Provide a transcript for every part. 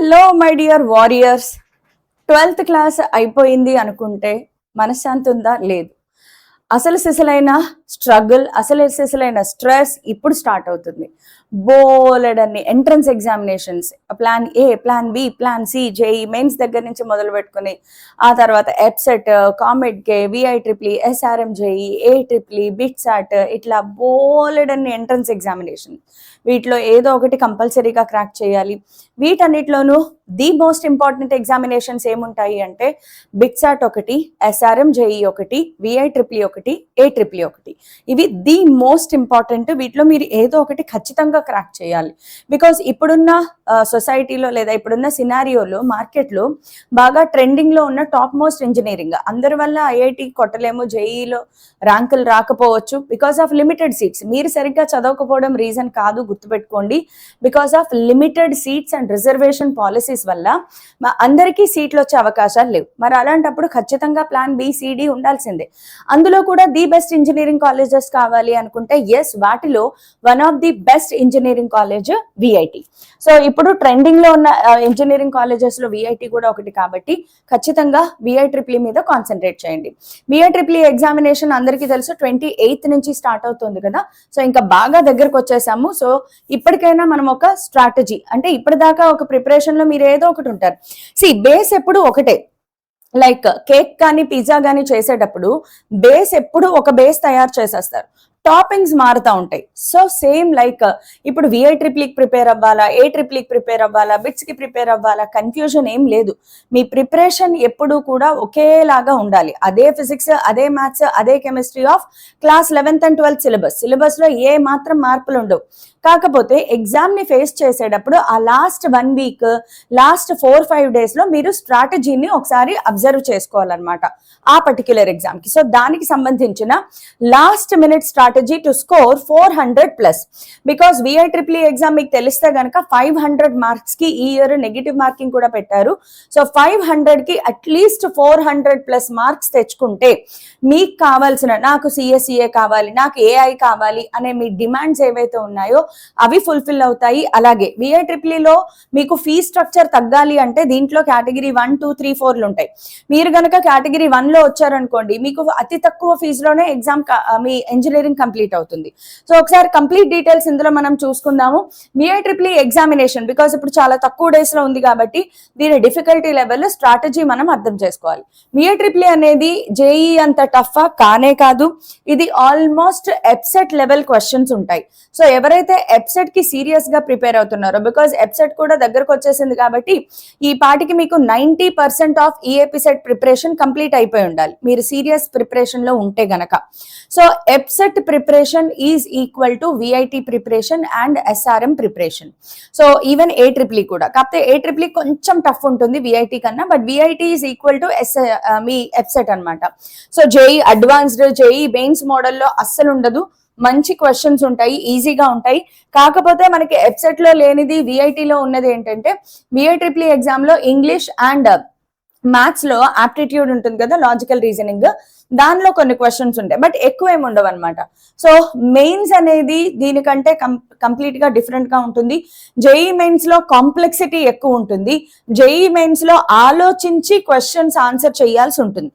Hello my dear warriors, 12th class అయిపోయింది అనుకుంటే మనశ్శాంతి ఉందా? లేదు. అసలు సిసలైన స్ట్రగుల్, అసలు సిసలైన స్ట్రెస్ ఇప్పుడు స్టార్ట్ అవుతుంది. బోలెడన్ని entrance examinations, plan A, plan B, plan C, JEE mains దగ్గర నుంచి మొదలు పెట్టుకుని ఆ తర్వాత ఎప్సెట్, కామెడ్కే, విఐట్రిప్లీ, ఎస్ఆర్ఎం జేఈ, ఏట్రిప్లీ, బిట్సాట్, ఇట్లా బోలెడన్ని ఎంట్రన్స్ ఎగ్జామినేషన్. వీటిలో ఏదో ఒకటి కంపల్సరీగా క్రాక్ చేయాలి. వీటన్నిటిలోనూ ది మోస్ట్ ఇంపార్టెంట్ ఎగ్జామినేషన్స్ ఏముంటాయి అంటే బిట్సాట్ ఒకటి, ఎస్ఆర్ఎం జేఈ ఒకటి, విఐట్రిప్లీ ఒకటి, ఏట్రిప్లీ ఒకటి. ఇవి ది మోస్ట్ ఇంపార్టెంట్. వీటిలో మీరు ఏదో ఒకటి ఖచ్చితంగా క్రాక్ చేయాలి. బికాస్ ఇప్పుడున్న సొసైటీలో లేదా ఇప్పుడున్న సినారియోలో మార్కెట్లో బాగా ట్రెండింగ్లో ఉన్న టాప్ మోస్ట్ ఇంజనీరింగ్. అందరి వల్ల ఐఐటి కొట్టలేము, జేఈలో ర్యాంకులు రాకపోవచ్చు బికాస్ ఆఫ్ లిమిటెడ్ సీట్స్. మీరు సరిగ్గా చదవకపోవడం రీజన్ కాదు, గుర్తుపెట్టుకోండి. Because of limited seats and reservation policies వల్ల అందరికీ సీట్లు వచ్చే అవకాశాలు లేవు. మరి అలాంటప్పుడు ఖచ్చితంగా ప్లాన్ బిసిడి ఉండాల్సిందే. అందులో కూడా ది బెస్ట్ ఇంజనీరింగ్ కాలేజెస్ కావాలి అనుకుంటే ఎస్, వాటిలో one of the best engineering college VIT. So ఇప్పుడు ట్రెండింగ్ లో ఉన్న ఇంజనీరింగ్ కాలేజెస్ లో విఐటి కూడా ఒకటి కాబట్టి ఖచ్చితంగా విఐట్రిప్లీ మీద కాన్సన్ట్రేట్ చేయండి. విఐట్రిప్లీ ఎగ్జామినేషన్ అందరికీ తెలుసు 28th నుంచి స్టార్ట్ అవుతుంది కదా. సో ఇంకా బాగా దగ్గరకు వచ్చేసాము. సో ఇప్పటికైనా మనం ఒక స్ట్రాటజీ, అంటే ఇప్పటిదాకా ఒక ప్రిపరేషన్ లో మీరు ఏదో ఒకటి ఉంటారు. బేస్ ఎప్పుడు ఒకటే. లైక్ కేక్ కానీ పిజ్జా కానీ చేసేటప్పుడు బేస్ ఎప్పుడు ఒక బేస్ తయారు చేసేస్తారు, టాపింగ్స్ మారుతూ ఉంటాయి. సో సేమ్ లైక్ ఇప్పుడు విఐట్రిప్లీకి ప్రిపేర్ అవ్వాలా, ఏట్రిప్లీకి ప్రిపేర్ అవ్వాలా, బిట్స్కి ప్రిపేర్ అవ్వాలా, కన్ఫ్యూజన్ ఏం లేదు. మీ ప్రిపరేషన్ ఎప్పుడు కూడా ఒకేలాగా ఉండాలి. అదే ఫిజిక్స్, అదే మ్యాథ్స్, అదే chemistry of class 11th and 12th సిలబస్లో ఏ మాత్రం మార్పులు ఉండవు. కాకపోతే ఎగ్జామ్ని ఫేస్ చేసేటప్పుడు ఆ లాస్ట్ 1 week, లాస్ట్ 4-5 daysలో మీరు స్ట్రాటజీని ఒకసారి అబ్జర్వ్ చేసుకోవాలన్నమాట ఆ పర్టిక్యులర్ ఎగ్జామ్కి. సో దానికి సంబంధించిన last minute strategy to score 400+. Because విఐట్రిప్లీ ఎగ్జామ్ మీకు తెలిస్తే కనుక 500 మార్క్స్కి ఈ ఇయర్ నెగిటివ్ మార్కింగ్ కూడా పెట్టారు. సో 500కి అట్లీస్ట్ 400+ మార్క్స్ తెచ్చుకుంటే మీకు కావాల్సిన, నాకు సిఎస్ఈఏ కావాలి, నాకు ఏఐ కావాలి అనే మీ డిమాండ్స్ ఏవైతే ఉన్నాయో అవి ఫుల్ఫిల్ అవుతాయి. అలాగే విఐట్రిప్లీలో మీకు ఫీ స్ట్రక్చర్ తగ్గాలి అంటే దీంట్లో కేటగిరీ 1, 2, 3, 4 ఉంటాయి. మీరు కనుక కేటగిరీ 1లో వచ్చారనుకోండి, మీకు అతి తక్కువ ఫీజులోనే ఎగ్జామ్ మీ ఇంజనీరింగ్ కంప్లీట్ అవుతుంది. సో ఒకసారి కంప్లీట్ డీటెయిల్స్ ఇందులో మనం చూసుకుందాము. విఐట్రిప్లీ ఎగ్జామినేషన్ బికాస్ ఇప్పుడు చాలా తక్కువ డేస్ లో ఉంది కాబట్టి దీని డిఫికల్టీ లెవెల్, స్ట్రాటజీ మనం అర్థం చేసుకోవాలి. విఐట్రిప్లీ అనేది జేఈ అంత టఫ్ కానే కాదు. ఇది ఆల్మోస్ట్ ఎప్సెట్ లెవెల్ క్వశ్చన్స్ ఉంటాయి. సో ఎవరైతే ఎప్సెట్ కి సీరియస్ గా ప్రిపేర్ అవుతున్నారో, బికాస్ ఎప్సెట్ కూడా దగ్గరకు వచ్చేసింది కాబట్టి ఈ పాటికి మీకు 90% ఆఫ్ ఈఏపీసెట్ ప్రిపరేషన్ కంప్లీట్ అయిపోయి ఉండాలి మీరు సీరియస్ ప్రిపరేషన్ లో ఉంటే గనక. So EAPCET preparation is equal to VIT preparation and SRM preparation. So even ఏట్రిప్లీ కూడా, కాకపోతే ఏట్రిప్లీ కొంచెం టఫ్ ఉంటుంది విఐటి కన్నా, but VIT is equal to మీ ఎప్సెట్ అనమాట. So JEE advanced, JEE Mains మోడల్లో అస్సలు ఉండదు. మంచి క్వశ్చన్స్ ఉంటాయి, ఈజీగా ఉంటాయి. కాకపోతే మనకి ఎప్సెట్ లో లేనిది విఐటిలో ఉన్నది ఏంటంటే విఐట్రిప్లీ ఎగ్జామ్ లో ఇంగ్లీష్ అండ్ మ్యాథ్స్ లో ఆప్టిట్యూడ్ ఉంటుంది కదా, లాజికల్ రీజనింగ్, దానిలో కొన్ని క్వశ్చన్స్ ఉంటాయి, బట్ ఎక్కువ ఏమి ఉండవు అనమాట. సో మెయిన్స్ అనేది దీనికంటే కంప్లీట్ గా డిఫరెంట్ గా ఉంటుంది. జేఈ మెయిన్స్ లో కాంప్లెక్సిటీ ఎక్కువ ఉంటుంది. జేఈ మెయిన్స్ లో ఆలోచించి క్వశ్చన్స్ ఆన్సర్ చేయాల్సి ఉంటుంది.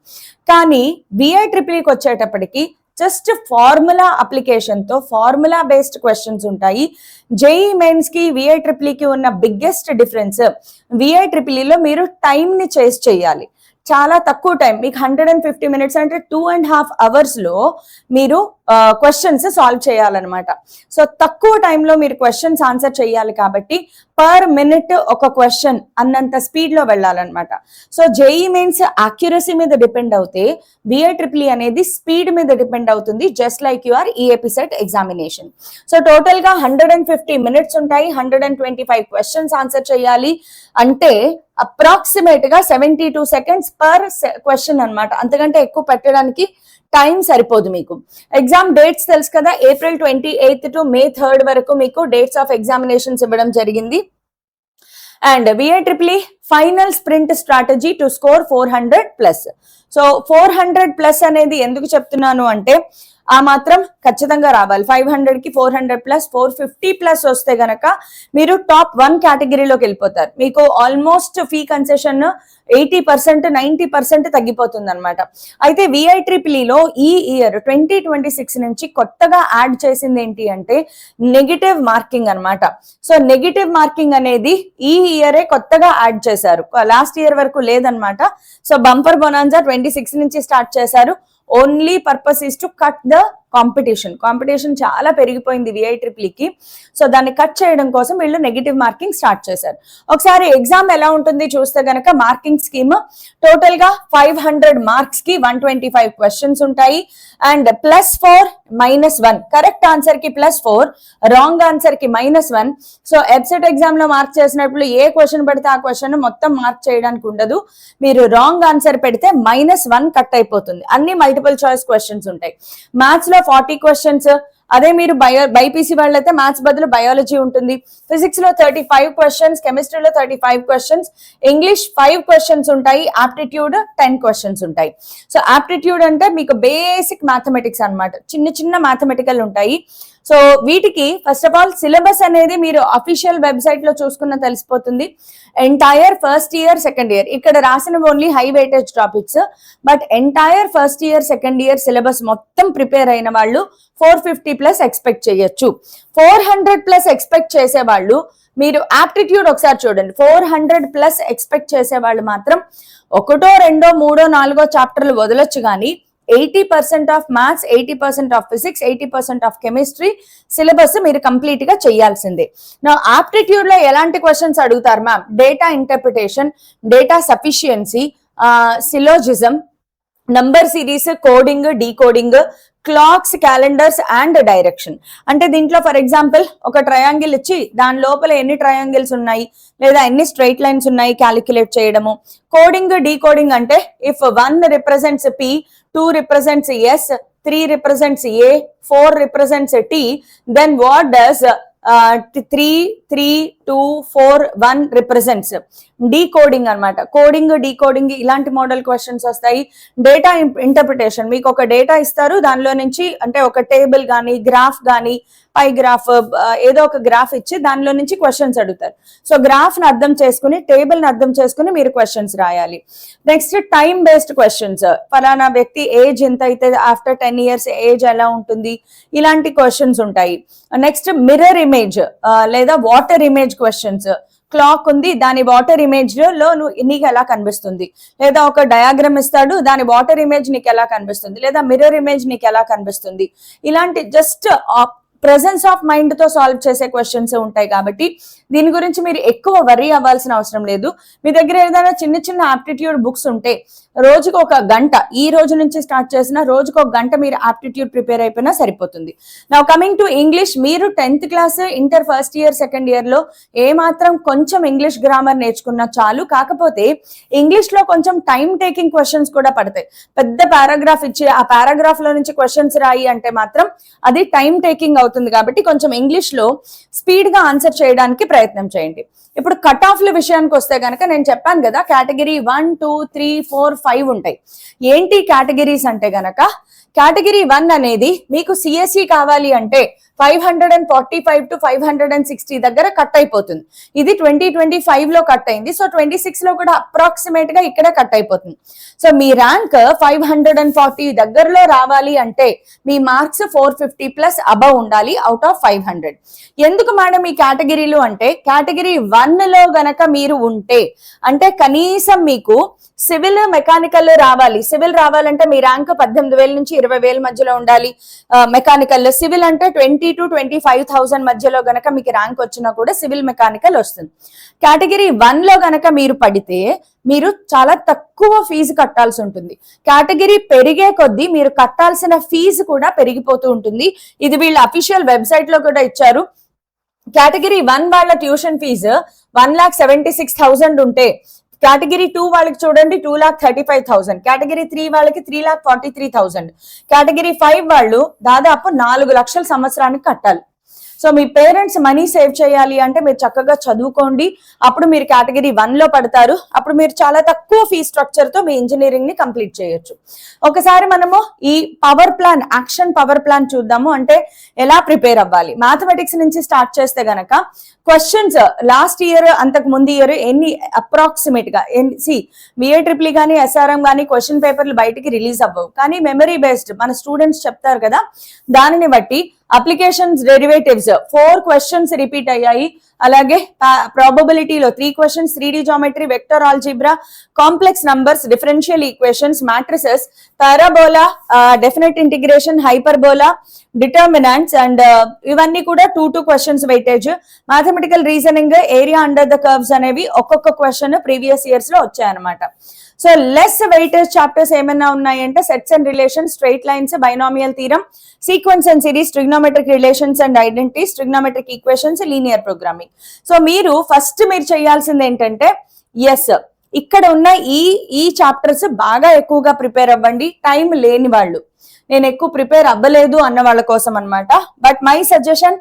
కానీ విఐట్రిప్లీకి వచ్చేటప్పటికి జస్ట్ ఫార్ములా అప్లికేషన్ తో ఫార్ములా బేస్డ్ క్వశ్చన్స్ ఉంటాయి. జేఈ మెయిన్స్ కి విఐట్రిప్లీకి ఉన్న బిగ్గెస్ట్ డిఫరెన్స్, విఐట్రిప్లీలో మీరు టైం ని చేస్ చేయాలి. చాలా తక్కువ టైం, మీకు 150 minutes అంటే 2.5 hours లో మీరు క్వశ్చన్స్ సాల్వ్ చేయాలన్నమాట. సో తక్కువ టైంలో మీరు క్వశ్చన్స్ ఆన్సర్ చేయాలి కాబట్టి పర్ మినిట్ ఒక క్వశ్చన్ అన్నంత స్పీడ్ లో వెళ్ళాలన్నమాట. సో జేఈ మెయిన్స్ యాక్యురసీ మీద డిపెండ్ అవుతే విఐట్రిప్లీ అనేది స్పీడ్ మీద డిపెండ్ అవుతుంది, just like your EAPCET examination. So total గా 150 minutes ఉంటాయి, 125 క్వశ్చన్స్ ఆన్సర్ చేయాలి అంటే అప్రాక్సిమేట్ గా 72 seconds పర్ క్వశ్చన్ అనమాట. అంతకంటే ఎక్కువ పెట్టడానికి టైం సరిపోదు మీకు. ఎగ్జామ్ డేట్స్ తెలుసు కదా, April 28th to May 3rd వరకు మీకు డేట్స్ ఆఫ్ ఎగ్జామినేషన్స్ ఇవ్వడం జరిగింది. అండ్ విఐట్రిప్లీ final sprint strategy to score 400+. సో 400+ అనేది ఎందుకు చెప్తున్నాను అంటే ఆ మాత్రం ఖచ్చితంగా రావాలి. 500కి 400 ప్లస్ 450 ప్లస్ వస్తే గనక మీరు టాప్ 1 కేటగిరీలోకి వెళ్ళిపోతారు. మీకు ఆల్మోస్ట్ ఫీ కన్సెషన్ 80% 90% తగ్గిపోతుంది అనమాట. అయితే VIEEE ఈ ఇయర్ 2026 నుంచి కొత్తగా యాడ్ చేసింది ఏంటి అంటే నెగిటివ్ మార్కింగ్ అనమాట. సో నెగిటివ్ మార్కింగ్ అనేది ఈ ఇయరే కొత్తగా యాడ్ చేశారు, లాస్ట్ ఇయర్ వరకు లేదనమాట. సో బంపర్ బొనాన్జా 26 నుంచి స్టార్ట్ చేశారు. Only purpose is to cut the competition చాలా పెరిగిపోయింది VIEEEకి. సో దాన్ని కట్ చేయడం కోసం వీళ్ళు నెగిటివ్ మార్కింగ్ స్టార్ట్ చేశారు. ఒకసారి ఎగ్జామ్ ఎలా ఉంటుంది చూస్తే గనక మార్కింగ్ స్కీమ్ టోటల్ గా 500 మార్క్స్ కి 125 క్వశ్చన్స్ ఉంటాయి. అండ్ +4 -1 కరెక్ట్ ఆన్సర్ కి +4, రాంగ్ ఆన్సర్ కి -1. సో ఎబ్సెట్ ఎగ్జామ్ లో మార్క్ చేసినప్పుడు ఏ క్వశ్చన్ పెడితే ఆ క్వశ్చన్ మొత్తం మార్క్ చేయడానికి ఉండదు. మీరు రాంగ్ ఆన్సర్ పెడితే -1 కట్ అయిపోతుంది. అన్ని మల్టిపుల్ చాయిస్ క్వశ్చన్స్ ఉంటాయి. మ్యాథ్స్ లో 40 క్వశ్చన్స్, అదే మీరు బైపీసీ వాళ్ళైతే మ్యాథ్స్ బదులు బయాలజీ ఉంటుంది. ఫిజిక్స్ లో 35 క్వశ్చన్స్, కెమిస్ట్రీలో 35 క్వశ్చన్స్, ఇంగ్లీష్ 5 క్వశ్చన్స్ ఉంటాయి, ఆప్టిట్యూడ్ 10 క్వశ్చన్స్ ఉంటాయి. సో ఆప్టిట్యూడ్ అంటే మీకు బేసిక్ మ్యాథమెటిక్స్ అన్నమాట, చిన్న చిన్న మ్యాథమెటికల్ ఉంటాయి. సో వీటికి ఫస్ట్ ఆఫ్ ఆల్ సిలబస్ అనేది మీరు అఫీషియల్ వెబ్సైట్ లో చూసుకున్న తెలిసిపోతుంది. Entire first year second year ఇక్కడ రాసిన only high weightage topics, but entire first year second year syllabus మొత్తం ప్రిపేర్ అయిన వాళ్ళు 450 ప్లస్ ఎక్స్పెక్ట్ చేయొచ్చు. 400 ప్లస్ ఎక్స్పెక్ట్ చేసే వాళ్ళు మీరు ఆప్టిట్యూడ్ ఒకసారి చూడండి. 400 ప్లస్ ఎక్స్పెక్ట్ చేసే వాళ్ళు మాత్రం 1, 2, 3, 4 చాప్టర్లు వదలొచ్చు, కానీ 80% of maths, 80% of physics, 80% of chemistry syllabus మీరు కంప్లీట్ గా చేయాల్సిందే. నా ఆప్టిట్యూడ్ లో ఎలాంటి క్వశ్చన్స్ అడుగుతారు ma'am? Data interpretation, data sufficiency, syllogism, number series, coding, decoding, clocks, calendars and direction. అంటే దీంట్లో ఫర్ ఎగ్జాంపుల్ ఒక ట్రయాంగిల్ ఇచ్చి దాని లోపల ఎన్ని ట్రయాంగిల్స్ ఉన్నాయి లేదా ఎన్ని స్ట్రైట్ లైన్స్ ఉన్నాయి క్యాలిక్యులేట్ చేయడము. కోడింగ్, డీకోడింగ్ అంటే if 1 represents P, 2 represents S, 3 represents A, 4 represents T, then what does 3, 3, 2, 4, 1 represents. Decoding అనమాట. కోడింగ్, డీకోడింగ్ ఇలాంటి మోడల్ క్వశ్చన్స్ వస్తాయి. డేటా ఇంటర్ప్రిటేషన్, మీకు ఒక డేటా ఇస్తారు, దానిలో నుంచి అంటే ఒక టేబుల్ కానీ గ్రాఫ్ కానీ పై గ్రాఫ్ ఏదో ఒక గ్రాఫ్ ఇచ్చి దానిలో నుంచి క్వశ్చన్స్ అడుగుతారు. సో గ్రాఫ్ ని అర్థం చేసుకుని, టేబుల్ ని అర్థం చేసుకుని మీరు క్వశ్చన్స్ రాయాలి. నెక్స్ట్ టైం బేస్డ్ క్వశ్చన్స్, ఫలానా వ్యక్తి ఏజ్ ఎంత అయితే ఆఫ్టర్ 10 years ఏజ్ ఎలా ఉంటుంది, ఇలాంటి క్వశ్చన్స్ ఉంటాయి. నెక్స్ట్ మిర్రర్ ఇమేజ్ లేదా వాటర్ ఇమేజ్ క్వశ్చన్స్. క్లాక్ ఉంది, దాని వాటర్ ఇమేజ్ లో నీకు ఎలా కనిపిస్తుంది, లేదా ఒక డయాగ్రామ్ ఇస్తాడు, దాని వాటర్ ఇమేజ్ నీకు ఎలా కనిపిస్తుంది, లేదా మిర్రర్ ఇమేజ్ నీకు ఎలా కనిపిస్తుంది. ఇలాంటి జస్ట్ ప్రెసెన్స్ ఆఫ్ మైండ్ తో సాల్వ్ చేసే క్వశ్చన్స్ ఉంటాయి. కాబట్టి దీని గురించి మీరు ఎక్కువ వరీ అవ్వాల్సిన అవసరం లేదు. మీ దగ్గర ఏదైనా చిన్న చిన్న ఆప్టిట్యూడ్ బుక్స్ ఉంటే రోజుకు 1 గంట, ఈ రోజు నుంచి స్టార్ట్ చేసిన రోజుకు 1 గంట మీరు ఆప్టిట్యూడ్ ప్రిపేర్ అయిపోయినా సరిపోతుంది. నౌ కమింగ్ టు ఇంగ్లీష్, మీరు 10th class, inter first year second year లో ఏ మాత్రం కొంచెం ఇంగ్లీష్ గ్రామర్ నేర్చుకున్నా చాలు. కాకపోతే ఇంగ్లీష్ లో కొంచెం టైం టేకింగ్ క్వశ్చన్స్ కూడా పడతాయి. పెద్ద పారాగ్రాఫ్ ఇచ్చి ఆ పారాగ్రాఫ్ లో నుంచి క్వశ్చన్స్ రాయి అంటే మాత్రం అది టైం టేకింగ్ అవుతుంది. కాబట్టి కొంచెం ఇంగ్లీష్ లో స్పీడ్ గా ఆన్సర్ చేయడానికి ప్రయత్నం చేయండి. ఇప్పుడు కట్ ఆఫ్ల విషయానికి వస్తే కనుక నేను చెప్పాను కదా, కేటగిరీ 1, 2, 3, 4, 5 ఉంటాయి. ఏంటి కేటగిరీస్ అంటే గనక, కేటగిరీ 1 అనేది మీకు సిఎస్ఈ కావాలి అంటే 545 to 560 దగ్గర కట్ అయిపోతుంది. ఇది 2025 లో కట్ అయింది. సో 26 లో కూడా అప్రాక్సిమేట్ గా ఇక్కడ కట్ అయిపోతుంది. సో మీ ర్యాంక్ 540 దగ్గరలో రావాలి అంటే మీ మార్క్స్ 450 ప్లస్ అబవ్ ఉండాలి అవుట్ ఆఫ్ 500. ఎందుకు మేడం ఈ కేటగిరీలు అంటే, కేటగిరీ 1 లో గనక మీరు ఉంటే అంటే కనీసం మీకు సివిల్, మెకానికల్ రావాలి. సివిల్ రావాలంటే మీ ర్యాంక్ 18,000 నుంచి 20,000 మధ్యలో ఉండాలి. మెకానికల్, సివిల్ అంటే 20,000 to 25,000 మధ్యలో గనక మీకు ర్యాంక్ వచ్చినా కూడా సివిల్, మెకానికల్ వస్తుంది. కేటగిరీ 1 లో గనక మీరు పడితే మీరు చాలా తక్కువ ఫీజు కట్టాల్సి ఉంటుంది. కేటగిరీ పెరిగే కొద్దీ మీరు కట్టాల్సిన ఫీజు కూడా పెరిగిపోతూ ఉంటుంది. ఇది వీళ్ళ అఫీషియల్ వెబ్సైట్ లో కూడా ఇచ్చారు. కేటగిరీ 1 వాళ్ళ ట్యూషన్ ఫీజు 1,76,000 ఉంటే కేటగిరీ 2 వాళ్ళకి చూడండి 2,35,000, కేటగిరీ 3 వాళ్ళకి 3,43,000, కేటగిరీ 5 వాళ్ళు దాదాపు 4 లక్షల సంవత్సరానికి కట్టాలి. సో మీ పేరెంట్స్ మనీ సేవ్ చేయాలి అంటే మీరు చక్కగా చదువుకోండి, అప్పుడు మీరు కేటగిరీ 1 లో పడతారు. అప్పుడు మీరు చాలా తక్కువ ఫీ స్ట్రక్చర్ తో మీ ఇంజనీరింగ్ ని కంప్లీట్ చేయొచ్చు. ఒకసారి మనము ఈ power plan, action power plan చూద్దాము. అంటే ఎలా ప్రిపేర్ అవ్వాలి. మ్యాథమెటిక్స్ నుంచి స్టార్ట్ చేస్తే గనక క్వశ్చన్స్ లాస్ట్ ఇయర్, అంతకు ముందు ఇయర్ ఎన్ని అప్రాక్సిమేట్ గా BIEEE కానీ SRM కానీ క్వశ్చన్ పేపర్లు బయటికి రిలీజ్ అవ్వవు, కానీ మెమరీ బేస్డ్ మన స్టూడెంట్స్ చెప్తారు కదా, దానిని బట్టి అప్లికేషన్స్ డెరివేటివ్స్ 4 క్వశ్చన్స్ రిపీట్ అయ్యాయి. అలాగే ప్రాబబిలిటీలో 3 questions, 3D geometry, vector algebra, complex numbers, differential equations, matrices, parabola, definite integration, hyperbola, determinants and ఇవన్నీ కూడా 2 questions weightage. Mathematical reasoning, area under the curves అనేవి ఒక్కొక్క క్వశ్చన్ ప్రీవియస్ ఇయర్స్ లో వచ్చాయన్నమాట. So less weightage chapters ఏమైనా ఉన్నాయంటే sets and relations, straight lines, binomial theorem, sequence and series, trigonometric relations and identities, trigonometric equations, linear programming. So మీరు first చేయాల్సింది ఏంటంటే ఇక్కడ ఉన్న ఈ చాప్టర్స్ బాగా ఎక్కువగా ప్రిపేర్ అవ్వండి. టైం లేని వాళ్ళు, నేను ఎక్కువ ప్రిపేర్ అవ్వలేదు అన్న వాళ్ళ కోసం అనమాట. But my suggestion,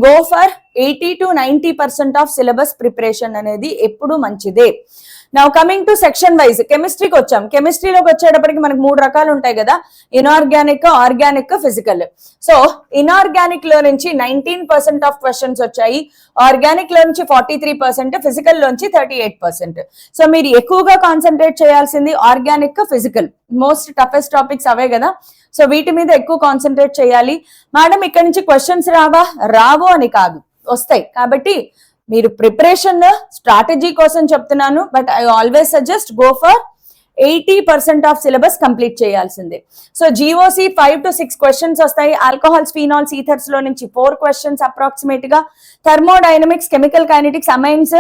go for 80 to 90% of syllabus preparation అనేది ఎప్పుడు మంచిదే. Now coming to section wise, కెమిస్ట్రీకి వచ్చాం. కెమిస్ట్రీలోకి వచ్చేటప్పటికి మనకు 3 రకాలు ఉంటాయి కదా, inorganic, organic, physical. So inorganic లో నుంచి 19% ఆఫ్ క్వశ్చన్స్ వచ్చాయి, ఆర్గానిక్ లో నుంచి 43%, ఫిజికల్ లోంచి 38%. సో మీరు ఎక్కువగా కాన్సన్ట్రేట్ చేయాల్సింది organic, physical, most toughest topics అవే కదా. సో వీటి మీద ఎక్కువ కాన్సన్ట్రేట్ చేయాలి. మేడం ఇక్కడ నుంచి క్వశ్చన్స్ రావు అని కాదు, వస్తాయి. కాబట్టి మీరు ప్రిపరేషన్ స్ట్రాటజీ కోసం చెప్తున్నాను. But I always suggest go for 80% of syllabus complete చేయాల్సిందే. సో GOC 5 to 6 క్వశ్చన్స్ వస్తాయి. ఆల్కహాల్స్, ఫీనాల్స్, ఈథర్స్ లో నుంచి 4 క్వశ్చన్స్ అప్రాక్సిమేట్ గా. Thermodynamics, chemical kinetics, amines,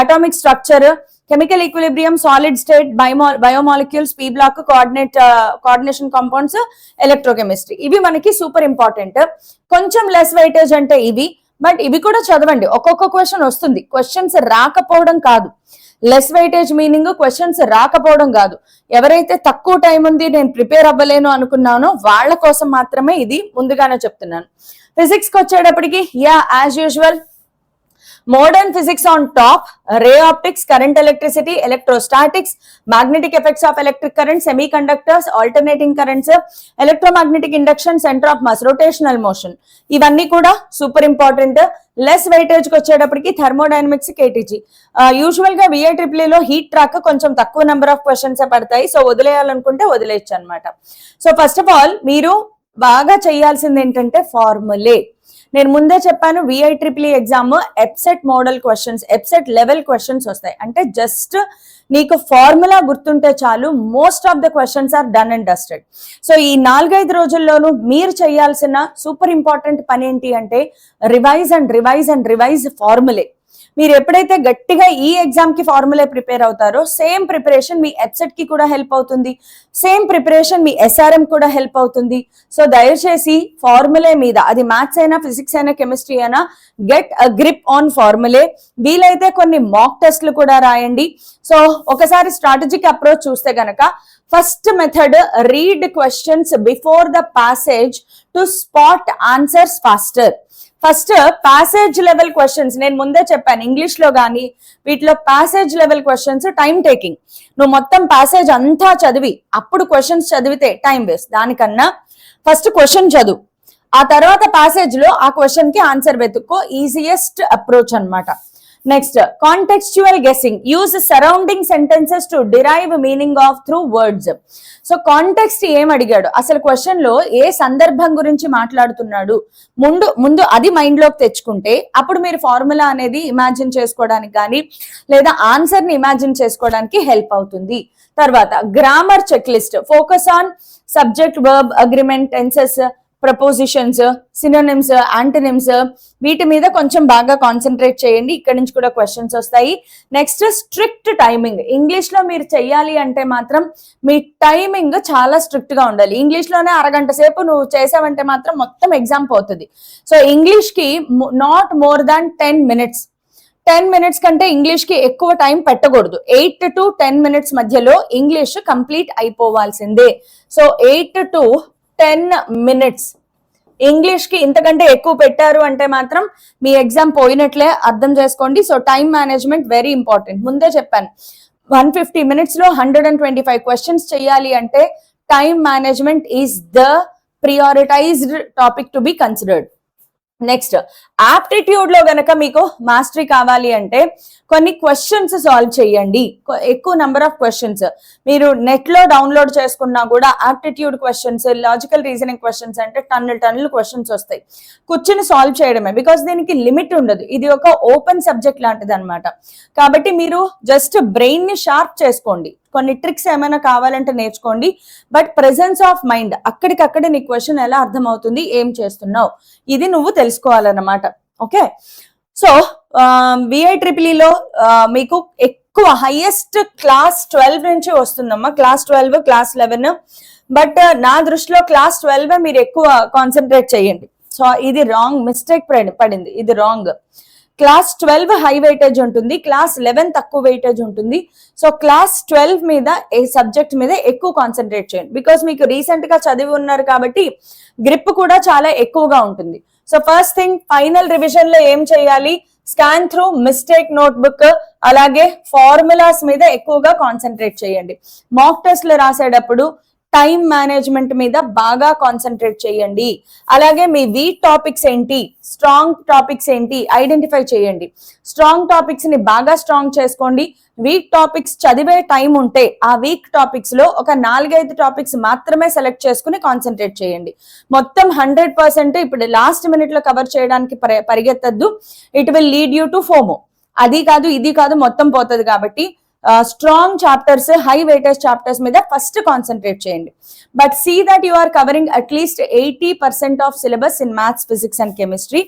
atomic structure, chemical equilibrium, solid state, biomolecules, P block, coordination compounds, electrochemistry, ఇవి మనకి super important. కొంచెం less weightage అంటే ఇవి, బట్ ఇవి కూడా చదవండి. ఒక్కొక్క క్వశ్చన్ వస్తుంది, క్వశ్చన్స్ రాకపోవడం కాదు. లెస్ వెయిటేజ్ మీనింగ్ క్వశ్చన్స్ రాకపోవడం కాదు. ఎవరైతే తక్కువ టైం ఉంది, నేను ప్రిపేర్ అవ్వలేను అనుకున్నానో వాళ్ళ కోసం మాత్రమే ఇది ముందుగానే చెప్తున్నాను. ఫిజిక్స్ కి వచ్చేటప్పటికి as usual modern physics on top, ray optics, current electricity, electrostatics, magnetic effects of electric current, semi conductors, alternating currents, electromagnetic induction, centre of mass, rotational motion, ఇవన్నీ కూడా సూపర్ ఇంపార్టెంట్. లెస్ వెయిటేజ్ కి వచ్చేటప్పటికి thermodynamics, KTG. Usual గా BIEEE లో heat track కొంచెం తక్కువ number of questions పడతాయి. So వదిలేయాలనుకుంటే వదిలేయచ్చు అనమాట. సో ఫస్ట్ ఆఫ్ ఆల్ మీరు బాగా చేయాల్సింది ఏంటంటే ఫార్ములే. నేను ముందే చెప్పాను, BIEEE exam EAPCET model questions, EAPCET level questions వస్తాయి. అంటే జస్ట్ నీకు ఫార్ములా గుర్తుంటే చాలు, most of the questions are done and dusted. So ఈ 4-5 రోజుల్లోనూ మీరు చేయాల్సిన సూపర్ ఇంపార్టెంట్ పని ఏంటి అంటే revise and revise and revise formulae. మీరు ఎప్పుడైతే గట్టిగా ఈ ఎగ్జామ్ కి ఫార్ములే ప్రిపేర్ అవుతారో సేమ్ ప్రిపరేషన్ మీ ఎప్సెట్ కి కూడా హెల్ప్ అవుతుంది, సేమ్ ప్రిపరేషన్ మీ SRM కూడా హెల్ప్ అవుతుంది. సో దయచేసి ఫార్ములే మీద, అది మ్యాథ్స్ అయినా, ఫిజిక్స్ అయినా, కెమిస్ట్రీ అయినా, get a grip on formulae. వీలైతే కొన్ని మాక్ టెస్ట్లు కూడా రాయండి. సో ఒకసారి స్ట్రాటజిక్ అప్రోచ్ చూస్తే గనక, first method, read questions before the passage to spot answers faster. First passage level questions, నేను ముందే చెప్పాను, ఇంగ్లీష్ లో కానీ వీటిలో passage level questions time taking. నువ్వు మొత్తం ప్యాసేజ్ అంతా చదివి అప్పుడు క్వశ్చన్స్ చదివితే టైం వేస్ట్. దానికన్నా ఫస్ట్ క్వశ్చన్ చదువు, ఆ తర్వాత ప్యాసేజ్ లో ఆ క్వశ్చన్ కి ఆన్సర్ వెతుక్కో. ఈజియెస్ట్ అప్రోచ్ అన్నమాట. Next, contextual guessing, use surrounding sentences to derive meaning of through words. So context ఏం అడిగాడు, అసలు క్వశ్చన్ లో ఏ సందర్భం గురించి మాట్లాడుతున్నాడు, ముందు అది మైండ్ లోకి తెచ్చుకుంటే అప్పుడు మీరు ఫార్ములా అనేది ఇమాజిన్ చేసుకోవడానికి కానీ లేదా ఆన్సర్ ని ఇమాజిన్ చేసుకోవడానికి హెల్ప్ అవుతుంది. తర్వాత grammar check list, focus on subject, verb, agreement, tenses, prepositions, synonyms, antonyms, వీటి మీద కొంచెం బాగా కాన్సన్ట్రేట్ చేయండి. ఇక్కడ నుంచి కూడా క్వశ్చన్స్ వస్తాయి. Next, strict timing. ఇంగ్లీష్ లో మీరు చెయ్యాలి అంటే మాత్రం మీ టైమింగ్ చాలా స్ట్రిక్ట్ గా ఉండాలి. ఇంగ్లీష్ లోనే అరగంట సేపు నువ్వు చేసావంటే మాత్రం మొత్తం ఎగ్జామ్ పోతుంది. సో ఇంగ్లీష్ కి not more than 10 minutes. 10 minutes కంటే ఇంగ్లీష్ కి ఎక్కువ టైం పెట్టకూడదు. 8 to 10 minutes మధ్యలో ఇంగ్లీష్ కంప్లీట్ అయిపోవాల్సిందే. సో 8 to 10 minutes ఇంగ్లీష్ కి ఇంతకంటే ఎక్కువ పెట్టారు అంటే మాత్రం మీ ఎగ్జామ్ పోయినట్లే అర్థం చేసుకోండి. So time management very important. ముందే చెప్పాను 150 minutes లో 125 questions చేయాలి అంటే time management is the prioritized topic to be considered. Next aptitude లో గనక మీకు మాస్టరీ కావాలి అంటే కొన్ని క్వశ్చన్స్ సాల్వ్ చేయండి. ఎక్కువ నెంబర్ ఆఫ్ క్వశ్చన్స్ మీరు నెట్ లో డౌన్లోడ్ చేసుకున్నా కూడా aptitude questions, logical reasoning questions అంటే టన్నులు క్వశ్చన్స్ వస్తాయి. కూర్చుని సాల్వ్ చేయడమే, బికాస్ దీనికి లిమిట్ ఉండదు. ఇది ఒక ఓపెన్ సబ్జెక్ట్ లాంటిది అనమాట. కాబట్టి మీరు జస్ట్ బ్రెయిన్ ని షార్ప్ చేసుకోండి. కొన్ని ట్రిక్స్ ఏమైనా కావాలంటే నేర్చుకోండి. బట్ ప్రెసెన్స్ ఆఫ్ మైండ్, అక్కడికక్కడ నీ క్వశ్చన్ ఎలా అర్థమవుతుంది, ఏం చేస్తున్నావు, ఇది నువ్వు తెలుసుకోవాలన్నమాట. ఓకే, సో VIEEE మీకు ఎక్కువ హైయెస్ట్ క్లాస్ 12 నుంచి వస్తుందమ్మా. Class 12, class 11. బట్ నా దృష్టిలో క్లాస్ 12 మీరు ఎక్కువ కాన్సన్ట్రేట్ చేయండి. సో ఇది రాంగ్ మిస్టేక్ పడింది, ఇది రాంగ్. క్లాస్ 12 హై వెయిటేజ్ ఉంటుంది, క్లాస్ 11 తక్కువ వెయిటేజ్ ఉంటుంది. సో క్లాస్ 12 మీద ఏ సబ్జెక్ట్ మీద ఎక్కువ కాన్సన్ట్రేట్ చేయండి. బికాస్ మీకు రీసెంట్ గా చదివి ఉన్నారు కాబట్టి గ్రిప్ కూడా చాలా ఎక్కువగా ఉంటుంది. So first thing, final revision లో ఏం చేయాలి, స్కాన్ త్రూ మిస్టేక్ నోట్బుక్, అలాగే ఫార్ములాస్ మీద ఎక్కువగా కాన్సన్ట్రేట్ చేయండి. మాక్ టెస్ట్లు రాసేటప్పుడు టైం మేనేజ్మెంట్ మీద బాగా కాన్సన్ట్రేట్ చేయండి. అలాగే మీ వీక్ టాపిక్స్ ఏంటి, స్ట్రాంగ్ టాపిక్స్ ఏంటి ఐడెంటిఫై చేయండి. స్ట్రాంగ్ టాపిక్స్ ని బాగా స్ట్రాంగ్ చేసుకోండి. వీక్ టాపిక్స్ చదివే టైం ఉంటే ఆ వీక్ టాపిక్స్ లో ఒక 4-5 టాపిక్స్ మాత్రమే సెలెక్ట్ చేసుకుని కాన్సన్ట్రేట్ చేయండి. మొత్తం 100% ఇప్పుడు లాస్ట్ మినిట్ లో కవర్ చేయడానికి పరిగెత్తద్దు. It will lead you to FOMO. అది కాదు ఇది కాదు మొత్తం పోతుంది. కాబట్టి strong chapters, high weightage chapters మీద ఫస్ట్ కాన్సన్ట్రేట్ చేయండి. But see that you are covering అట్లీస్ట్ 80% of syllabus in maths, physics and chemistry.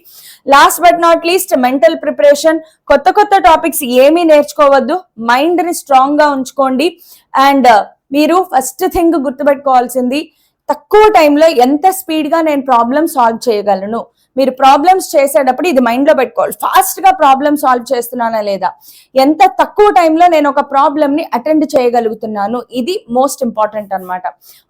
Last but not least mental preparation. కొత్త టాపిక్స్ ఏమీ నేర్చుకోవద్దు, మైండ్ ని స్ట్రాంగ్ గా ఉంచుకోండి. అండ్ మీరు ఫస్ట్ థింగ్ గుర్తుపెట్టుకోవాల్సింది, తక్కువ టైంలో ఎంత స్పీడ్ గా నేను ప్రాబ్లమ్ సాల్వ్ చేయగలను. మీరు ప్రాబ్లమ్స్ చేసేటప్పుడు ఇది మైండ్ లో పెట్టుకోవాలి. ఫాస్ట్ గా ప్రాబ్లమ్ సాల్వ్ చేస్తున్నానా లేదా, ఎంత తక్కువ టైంలో నేను ఒక ప్రాబ్లమ్ ని అటెండ్ చేయగలుగుతున్నాను, ఇది మోస్ట్ ఇంపార్టెంట్ అన్నమాట.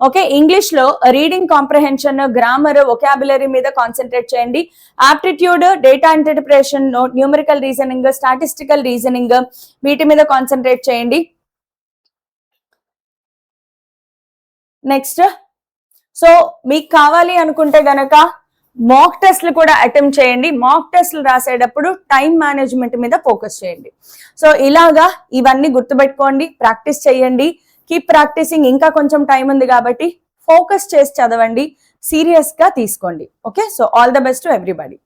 ఓకే, ఇంగ్లీష్ లో రీడింగ్ కాంప్రహెన్షన్, గ్రామర్, వొకాబులరీ మీద కాన్సన్ట్రేట్ చేయండి. Aptitude, data interpretation, numerical reasoning, statistical reasoning, వీటి మీద కాన్సన్ట్రేట్ చేయండి. నెక్స్ట్, సో మీకు కావాలి అనుకుంటే గనక మాక్ టెస్ట్లు కూడా అటెంప్ట్ చేయండి. మాక్ టెస్ట్లు రాసేటప్పుడు టైం మేనేజ్మెంట్ మీద ఫోకస్ చేయండి. సో ఇలాగా ఇవన్నీ గుర్తుపెట్టుకోండి, ప్రాక్టీస్ చేయండి. Keep practising. ఇంకా కొంచెం టైం ఉంది కాబట్టి ఫోకస్ చేసి చదవండి, సీరియస్ గా తీసుకోండి. Okay, so all the best to everybody.